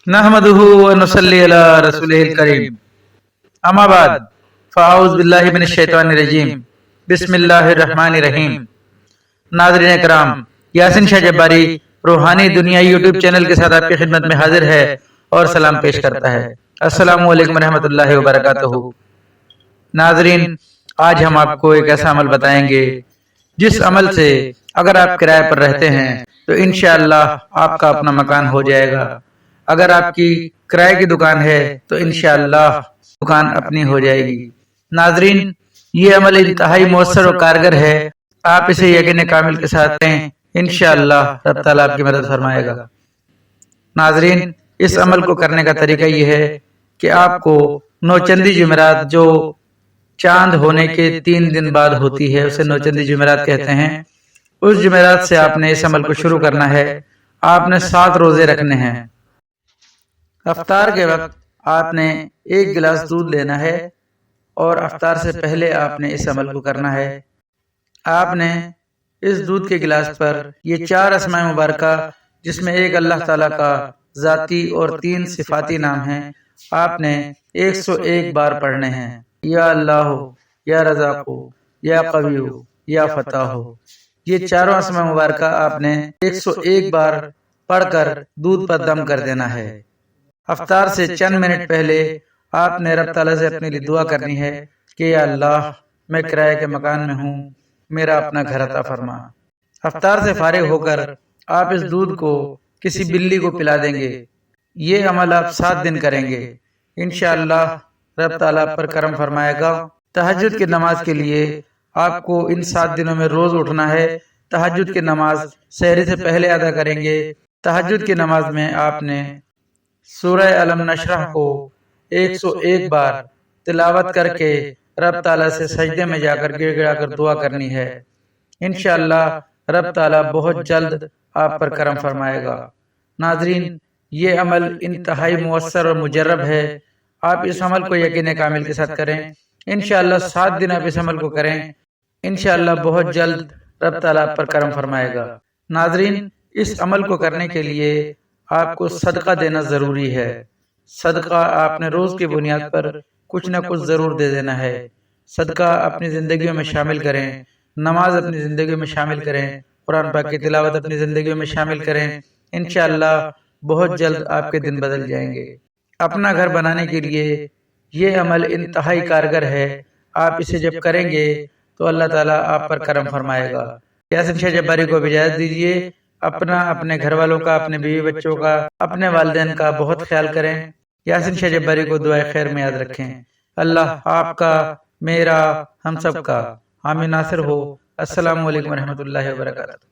نحمده ونصلي على رسوله الكريم اما بعد فاعوذ باللہ من الشیطان الرجیم بسم اللہ الرحمن الرحیم۔ ناظرین اکرام، یاسین شاہ جباری روحانی دنیا یوٹیوب چینل کے ساتھ آپ کی خدمت میں حاضر ہے اور سلام پیش کرتا ہے۔ السلام علیکم ورحمۃ اللہ وبرکاتہ۔ ناظرین، آج ہم آپ کو ایک ایسا عمل بتائیں گے جس عمل سے اگر آپ کرائے پر رہتے ہیں تو انشاءاللہ آپ کا اپنا مکان ہو جائے گا۔ اگر آپ کی کرائے کی دکان ہے تو انشاءاللہ دکان اپنی ہو جائے گی۔ ناظرین، یہ عمل انتہائی مؤثر اور کارگر ہے۔ آپ اسے یقین کامل کے ساتھ کریں، انشاءاللہ رب تعالیٰ آپ کی مدد فرمائے گا۔ ناظرین، اس عمل کو کرنے کا طریقہ یہ ہے کہ آپ کو نوچندی جمعرات جو چاند ہونے کے 3 دن بعد ہوتی ہے اسے نوچندی جمعرات کہتے ہیں، اس جمعرات سے آپ نے اس عمل کو شروع کرنا ہے۔ آپ نے 7 روزے رکھنے ہیں۔ افطار کے وقت آپ نے 1 گلاس دودھ لینا ہے اور افطار سے پہلے آپ نے اس عمل کو کرنا ہے۔ آپ نے اس دودھ کے گلاس پر یہ 4 اسماء مبارکہ جس میں ایک اللہ تعالیٰ کا ذاتی اور 3 صفاتی نام ہیں، آپ نے 101 بار پڑھنے ہیں۔ یا اللہ، یا رزاق، یا قوی، یا فتاح۔ یہ 4 اسماء مبارکہ آپ نے 101 بار پڑھ کر دودھ پر دم کر دینا ہے۔ افطار سے چند منٹ پہلے آپ نے رب تعالیٰ سے اپنے لیے دعا کرنی ہے کہ یا اللہ، میں کرائے کے مکان میں ہوں، میرا اپنا گھر عطا فرما۔ افطار سے فارغ ہو کر آپ اس دودھ کو کسی بلی کو پلا دیں گے۔ یہ عمل آپ 7 دن کریں گے، انشاءاللہ رب تعالیٰ پر کرم فرمائے گا۔ تہجد کی نماز کے لیے آپ کو ان 7 دنوں میں روز اٹھنا ہے۔ تہجد کی نماز سحری سے پہلے ادا کریں گے۔ تہجد کی نماز میں آپ نے سورہ علم نشرح کو 101 بار تلاوت کر کے رب تعالیٰ سے سجدے میں جا کر گڑ گڑا کر دعا کرنی ہے۔ انشاءاللہ رب تعالیٰ بہت جلد آپ پر کرم فرمائے گا۔ ناظرین، یہ عمل انتہائی مؤثر اور مجرب ہے۔ آپ اس عمل کو یقین کامل کے ساتھ کریں، انشاءاللہ 7 دن آپ اس عمل کو کریں، انشاءاللہ بہت جلد رب تعالیٰ آپ پر کرم فرمائے گا۔ ناظرین، اس عمل کو کرنے کے لیے آپ کو صدقہ دینا ضروری ہے۔ صدقہ آپ نے روز کی بنیاد پر کچھ نہ کچھ ضرور دے دینا ہے۔ صدقہ اپنی زندگیوں میں شامل کریں، نماز اپنی زندگیوں میں شامل کریں، قرآن پاک کی تلاوت اپنی زندگیوں میں شامل کریں، انشاءاللہ بہت جلد آپ کے دن بدل جائیں گے۔ اپنا گھر بنانے کے لیے یہ عمل انتہائی کارگر ہے۔ آپ اسے جب کریں گے تو اللہ تعالیٰ آپ پر کرم فرمائے گا۔ یاسین شاہ جباری کو اجازت دیجیے۔ اپنا، اپنے گھر والوں کا، اپنے بیوی بچوں کا، اپنے والدین کا بہت خیال کریں۔ یاسین شاہ جباری کو دعائے خیر میں یاد رکھیں۔ اللہ آپ کا، میرا، ہم سب کا حامی ناصر ہو۔ السلام علیکم ورحمۃ اللہ وبرکاتہ۔